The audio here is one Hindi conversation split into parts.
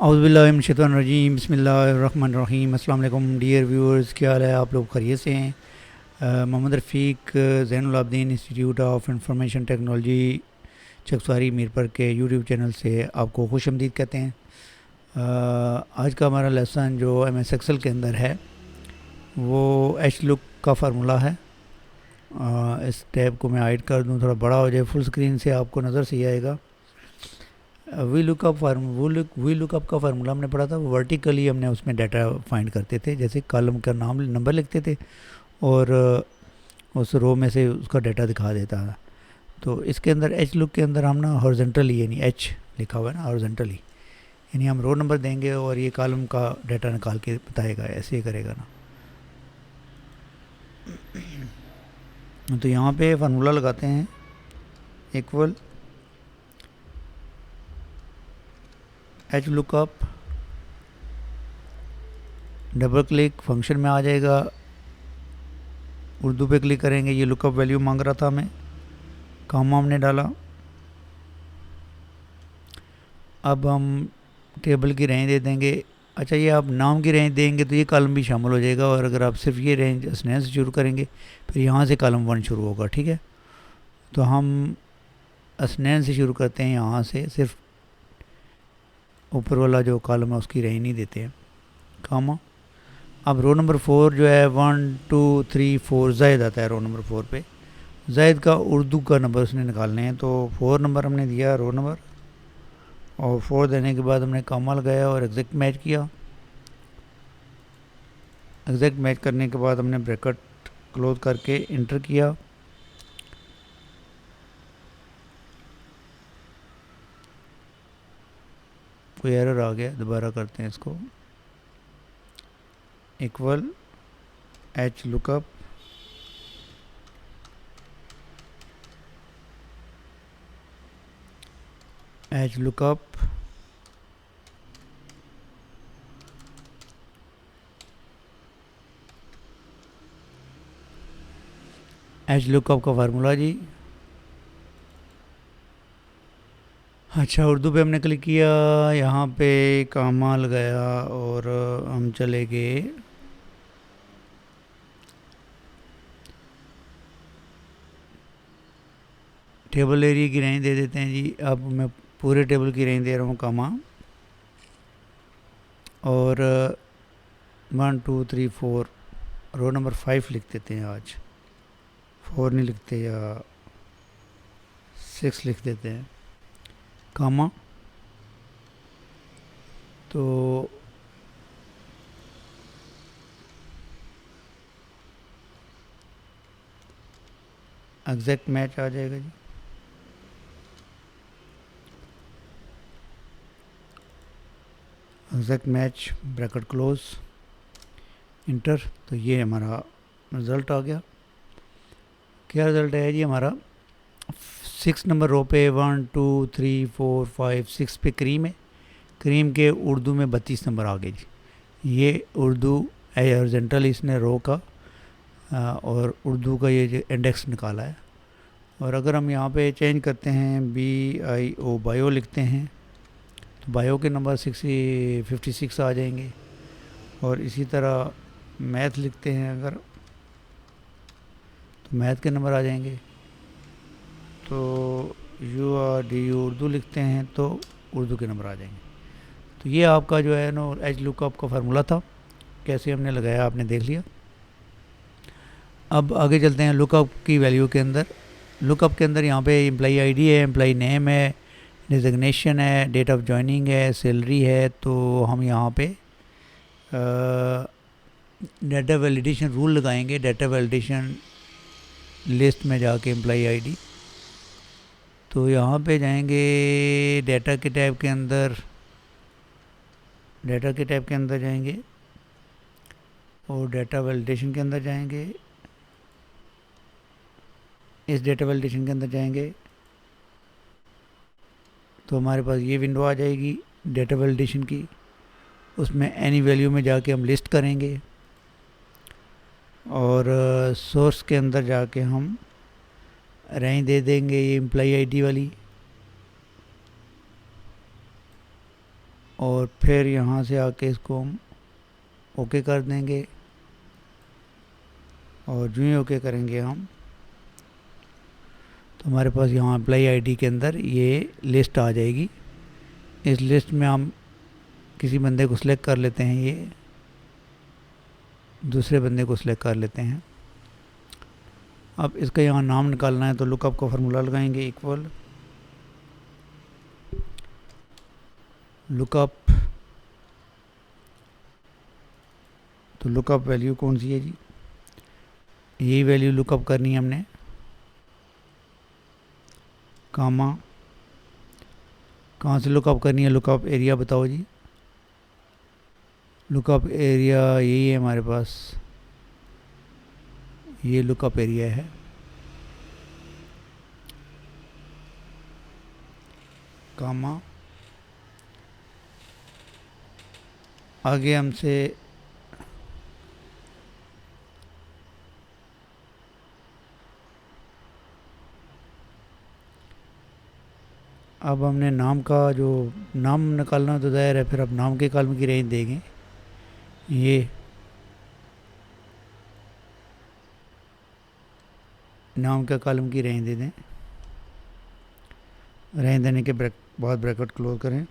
औज़ुबिल्लाहिमिनश्शैतानिर्रजीम बिस्मिल्लाहिर्रहमानिर्रहीम अस्सलाम वालेकुम डियर व्यूअर्स, क्या हाल है? आप लोग खैरियत से हैं? Mohammad Rafiq Zainul Abedin Institute of Information Technology Chaksari Mirpur के यूट्यूब चैनल से आपको खुशआमदीद कहते हैं। आज का हमारा लेसन जो एम एस एक्सेल के अंदर है वो एच लुक का फार्मूला है। इस टैब को मैं हाइड कर दूं, थोड़ा बड़ा हो जाए, फुल स्क्रीन से आपको नज़र सही आएगा। वी लुकअप का फार्मूला हमने पढ़ा था। वर्टिकली हमने उसमें डाटा फाइंड करते थे, जैसे कॉलम का नाम नंबर लिखते थे और उस रो में से उसका डाटा दिखा देता था। तो इसके अंदर एच लुक के अंदर हम ना हॉरिजॉन्टली, यानी एच लिखा हुआ है ना हॉरिजॉन्टली, यानी हम रो नंबर देंगे और ये कॉलम का डाटा निकाल के बताएगा, ऐसे ही करेगा ना। तो यहाँ पे फार्मूला लगाते हैं, equal H lookup, double click function में आ जाएगा, उर्दू पे क्लिक करेंगे, ये लुकअप वैल्यू मांग रहा था हमें, कामा हमने डाला। अब हम टेबल की रेंज दे देंगे। अच्छा, ये आप नाम की रेंज देंगे तो ये कॉलम भी शामिल हो जाएगा, और अगर आप सिर्फ ये रेंज स्नैन से शुरू करेंगे फिर यहाँ से कॉलम 1 शुरू होगा, ठीक है। तो हम स्नैन से शुरू करते हैं, यहाँ से सिर्फ ऊपर वाला जो कॉलम है उसकी रेंज नहीं देते हैं, कामा। अब रो नंबर 4 जो है 1 2 3 4 जायद आता है रो नंबर 4 पे। जायद का उर्दू का नंबर उसने निकालने हैं, तो 4 नंबर हमने दिया रो नंबर, और 4 देने के बाद हमने कामा लगाया और एग्जैक्ट मैच किया। एग्जैक्ट मैच करने के बाद हमने ब्रैकेट क्लोज करके इंटर किया। कोई एरर आ गया, दोबारा करते हैं इसको। Equal H lookup H lookup H lookup का फार्मूला जी। अच्छा, उर्दू पे हमने क्लिक किया, यहाँ पे कामा लगाया और हम चले गए टेबल एरिया की रेंज दे देते हैं जी। अब मैं पूरे टेबल की रेंज दे रहा हूँ कामा, और 1 2 3 4 रो नंबर 5 लिख देते हैं, आज 4 नहीं लिखते, या 6 लिख देते हैं, कामा। तो एग्जैक्ट मैच आ जाएगा जी। Exact match, bracket close, enter. तो ये हमारा रिज़ल्ट आ गया। क्या रिज़ल्ट है जी हमारा? 6 नंबर रो पे 1 2 3 4 5 6 पे क्रीम है। क्रीम के उर्दू में 32 नंबर आ गए जी। ये उर्दू हॉरिजॉन्टल इसने रो का और उर्दू का ये जो इंडेक्स निकाला है। और अगर हम यहाँ पे चेंज करते हैं, BIO बायो लिखते हैं, तो बायो के नंबर 56 आ जाएंगे। और इसी तरह मैथ लिखते हैं अगर, तो मैथ के नंबर आ जाएंगे। तो URDU उर्दू लिखते हैं तो उर्दू के नंबर आ जाएंगे। तो ये आपका जो है ना एच लुकअप का फार्मूला था, कैसे हमने लगाया आपने देख लिया। अब आगे चलते हैं लुकअप की वैल्यू के अंदर। लुकअप के अंदर यहाँ पे एम्प्लॉई आईडी है, एम्प्लॉई नेम है, डिजिग्नेशन है, डेट ऑफ जॉइनिंग है, सैलरी है। तो हम यहाँ पे डाटा वैलिडेशन रूल लगाएंगे। डाटा वैलिडेशन लिस्ट में जाके एम्प्लॉई आईडी, तो यहाँ पे जाएंगे डाटा के टैब के अंदर, डाटा के टैब के अंदर जाएंगे और डाटा वैलिडेशन के अंदर जाएंगे। इस डेटा वैलिडेशन के अंदर जाएंगे तो हमारे पास ये विंडो आ जाएगी डेटा वैलिडेशन की। उसमें एनी वैल्यू में जाके हम लिस्ट करेंगे और सोर्स के अंदर जाके हम रेंज दे देंगे ये एम्प्लॉई आईडी वाली। और फिर यहाँ से आके इसको हम ओके कर देंगे। और जो ही ओके करेंगे हम तो हमारे पास यहाँ एम्प्लॉई आईडी के अंदर ये लिस्ट आ जाएगी। इस लिस्ट में हम किसी बंदे को सिलेक्ट कर लेते हैं, ये दूसरे बंदे को सिलेक्ट कर लेते हैं। अब इसका यहाँ नाम निकालना है तो लुकअप का फार्मूला लगाएंगे, इक्वल लुकअप। तो लुकअप वैल्यू कौन सी है जी, यही वैल्यू लुकअप करनी है हमने, कामा। कहाँ से लुकअप करनी है, लुकअप एरिया बताओ जी। लुकअप एरिया यही है हमारे पास, ये लुकअप एरिया है। कामा आगे हमसे अब हमने नाम का जो नाम निकालना तो ज़ाहिर है, फिर अब नाम के कॉलम की रेंज देंगे। ये नाम के कॉलम की रेंज दे दें। रेंज देने के बाद ब्रैकेट क्लोज करें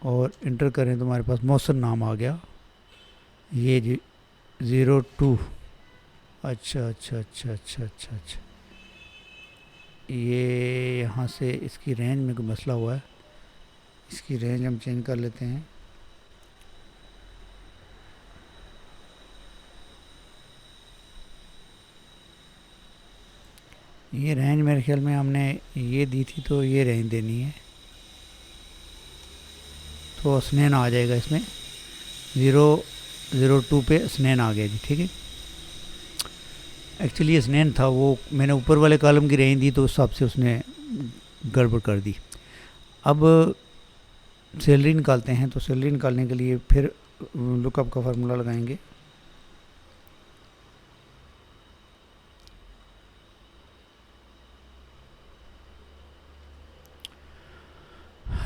और इंटर करें तो हमारे पास मोहसिन नाम आ गया। ये 02। अच्छा अच्छा अच्छा अच्छा अच्छा अच्छा, ये यहाँ से इसकी रेंज में कोई मसला हुआ है, इसकी रेंज हम चेंज कर लेते हैं। ये रेंज मेरे ख्याल में हमने ये दी थी तो ये रेंज देनी है, तो स्नैन आ जाएगा इसमें। 002 पे स्नैन आ गया जी, ठीक है। एक्चुअली ये स्नैन था, वो मैंने ऊपर वाले कॉलम की रेंज दी तो उस हिसाब से उसने गड़बड़ कर दी। अब सैलरी निकालते हैं, तो सैलरी निकालने के लिए फिर लुकअप का फार्मूला लगाएंगे।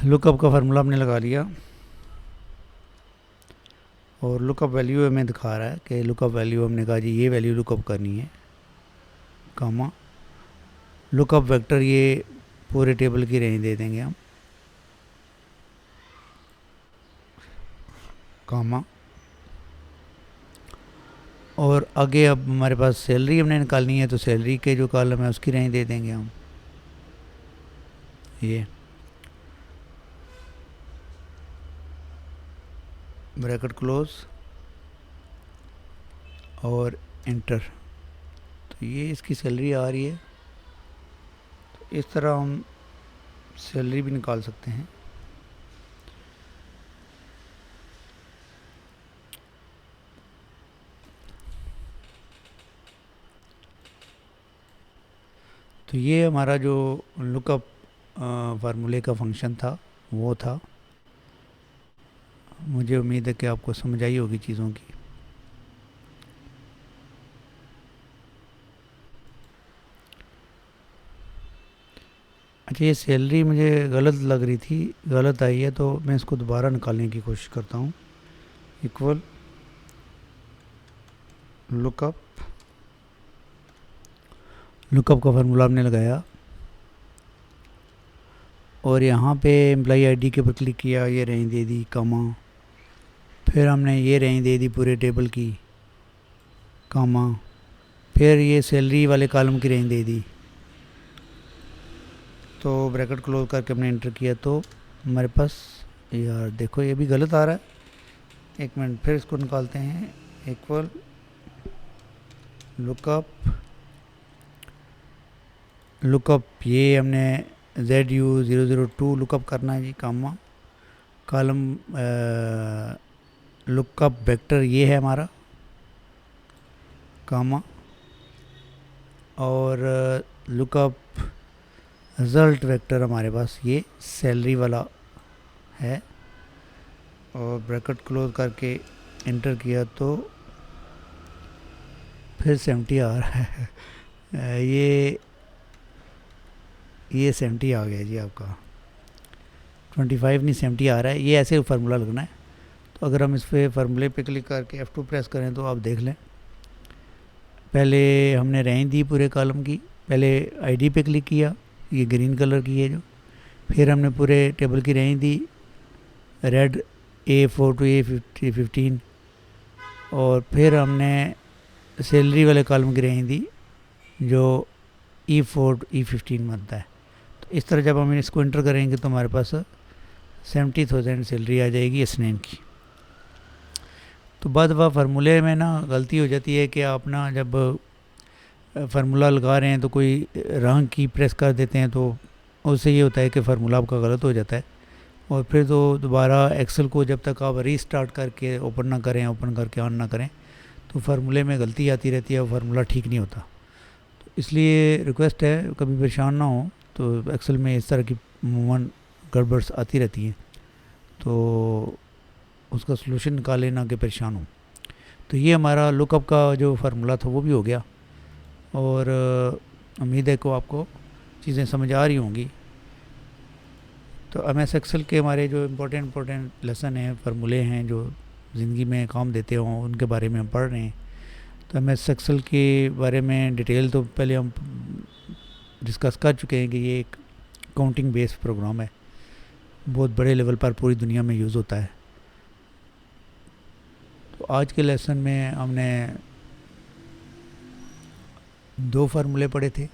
लुकअप का फार्मूला हमने लगा लिया और लुकअप वैल्यू हमें दिखा रहा है कि लुकअप वैल्यू, हमने कहा जी ये वैल्यू लुकअप करनी है, कामा लुकअप वेक्टर, ये पूरे टेबल की रेंज दे देंगे हम, कामा। और आगे अब हमारे पास सैलरी हमने निकालनी है तो सैलरी के जो कॉलम है उसकी रेंज दे देंगे हम, ये ब्रैकेट क्लोज और इंटर। तो ये इसकी सैलरी आ रही है, तो इस तरह हम सैलरी भी निकाल सकते हैं। तो ये हमारा जो लुकअप फार्मूले का फंक्शन था वो था। मुझे उम्मीद है कि आपको समझ आई होगी चीज़ों की। अच्छा, ये सैलरी मुझे गलत लग रही थी, गलत आई है, तो मैं इसको दोबारा निकालने की कोशिश करता हूँ। इक्वल लुकअप, लुकअप का फार्मूला हमने लगाया और यहाँ पे एम्प्लॉई आईडी के ऊपर क्लिक किया, ये रेंज दे दी, कामा। फिर हमने ये रेंज दे दी पूरे टेबल की, कामा। फिर ये सैलरी वाले कॉलम की रेंज दे दी, तो ब्रैकेट क्लोज करके हमने इंटर किया तो हमारे पास, यार देखो ये भी गलत आ रहा है। एक मिनट, फिर इसको निकालते हैं। इक्वल लुकअप, लुकअप ये हमने ZU002 लुकअप करना है जी, कामा। कॉलम लुकअप वेक्टर ये है हमारा, कामा। और लुकअप रिज़ल्ट वेक्टर हमारे पास ये सैलरी वाला है, और ब्रैकेट क्लोज करके इंटर किया तो फिर 70 आ रहा है। ये 70 आ गया जी आपका। 25 नहीं 70 आ रहा है, ये ऐसे फार्मूला लगना है। तो अगर हम इस पे फार्मूले पे क्लिक करके F2 प्रेस करें तो आप देख लें, पहले हमने रेंज दी पूरे कॉलम की, पहले आईडी पे क्लिक किया, ये ग्रीन कलर की है जो, फिर हमने पूरे टेबल की range the red A4 to A15, और फिर हमने सैलरी वाले कॉलम की रेंज दी जो E4 टू E15 बनता है। तो इस तरह जब हम इसको इंटर करेंगे तो हमारे पास 70,000 सैलरी आ जाएगी इसनैन की। तो बाद वह फार्मूले में ना गलती हो जाती है कि आप ना जब फार्मूला लगा रहे हैं तो कोई रंग की प्रेस कर देते हैं, तो उससे ये होता है कि फार्मूला आपका गलत हो जाता है, और फिर तो दोबारा एक्सेल को जब तक आप रीस्टार्ट करके ओपन ना करें, ओपन करके ऑन ना करें, तो फार्मूले में गलती आती रहती है, वो फार्मूला ठीक नहीं होता। तो इसलिए रिक्वेस्ट है, कभी परेशान ना हो, तो एक्सेल में इस तरह की मूवमेंट गड़बड़ आती रहती हैं, तो उसका सलूशन निकाले ना कि परेशान हो। तो ये हमारा लुकअप का जो फार्मूला था वो भी हो गया, और उम्मीद है को आपको चीज़ें समझ आ रही होंगी। तो MS एक्सेल के हमारे जो इम्पोर्टेंट लेसन हैं, फार्मूले हैं जो ज़िंदगी में काम देते हों, उनके बारे में हम पढ़ रहे हैं। तो MS एक्सेल के बारे में डिटेल तो पहले हम डिस्कस कर चुके हैं कि ये एक काउंटिंग बेस्ड प्रोग्राम है, बहुत बड़े लेवल पर पूरी दुनिया में यूज़ होता है। तो आज के लेसन में हमने 2 फार्मूले पढ़े थे,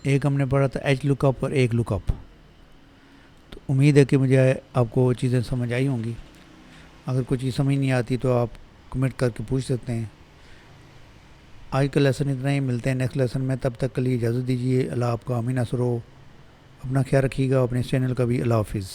एक हमने पढ़ा था H लुकअप और एक लुकअप। तो उम्मीद है कि मुझे आपको चीज़ें समझ आई होंगी। अगर कोई चीज़ समझ नहीं आती तो आप कमेंट करके पूछ सकते हैं। आज का लेसन इतना ही, मिलते हैं नेक्स्ट लेसन में, तब तक के लिए इजाज़त दीजिए। अल्लाह आपका आमीन असर हो, अपना ख्याल रखिएगा, अपने चैनल का भी। अल्लाह हाफिज़।